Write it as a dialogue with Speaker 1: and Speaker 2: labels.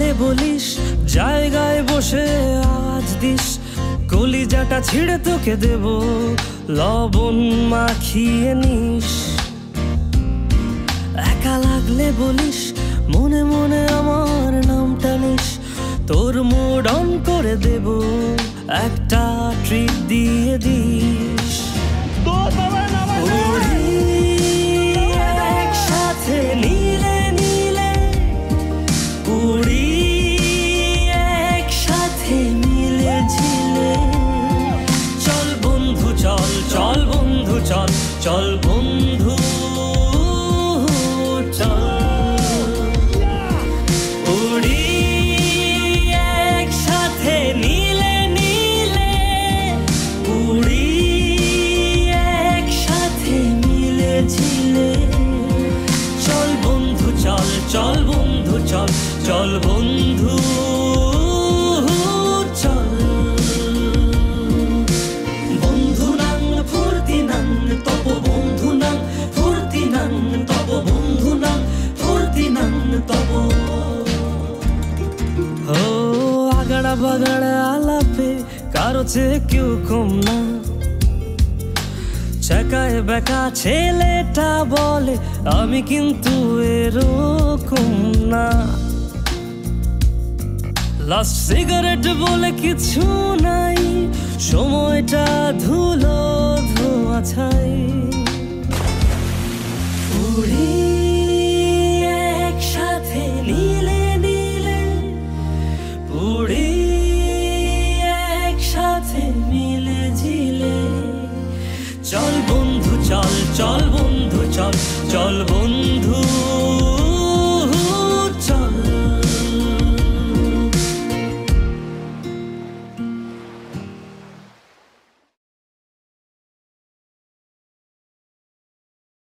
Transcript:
Speaker 1: লাগলে বলিস, জায়গায় বসে আওয়াজ দিস, কলিজাটা ছিঁড়ে তোকে দেব, লবণ মাখিয়ে নিস। একা লাগলে বলিস, মনে মনে আমার নামটা নিস, তোর মুড অন করে দেব, একটা ট্রিট দিয়ে দিস। একসাথে নীলে নীলে উড়ি, একসাথে মিলে ঝিলে, চল বন্ধু চল, চল বন্ধু চল, চল বন্ধু চল। উড়ি একসাথে নীলে নীলে উড়ি, একসাথে মিলে ঝিলে, চল বন্ধু চল, চল বন্ধু চল, চল বন্ধু চল। বন্ধু নাং ফুর্তি নাং তব, বন্ধু নাং ফুর্তি নাং তব, বন্ধু নাং ফুর্তি নাং তব। ও আগাড়া বাগাড়া আলাপে কারো চেয়ে কেউ কম না, চাকায় বেকা ছেলেটা বলে আমি কিন্তু এরকম না। লাস্ট সিগারেট বলে কিছু নাই, সময়টা ধুলো ধোয়া ছাই।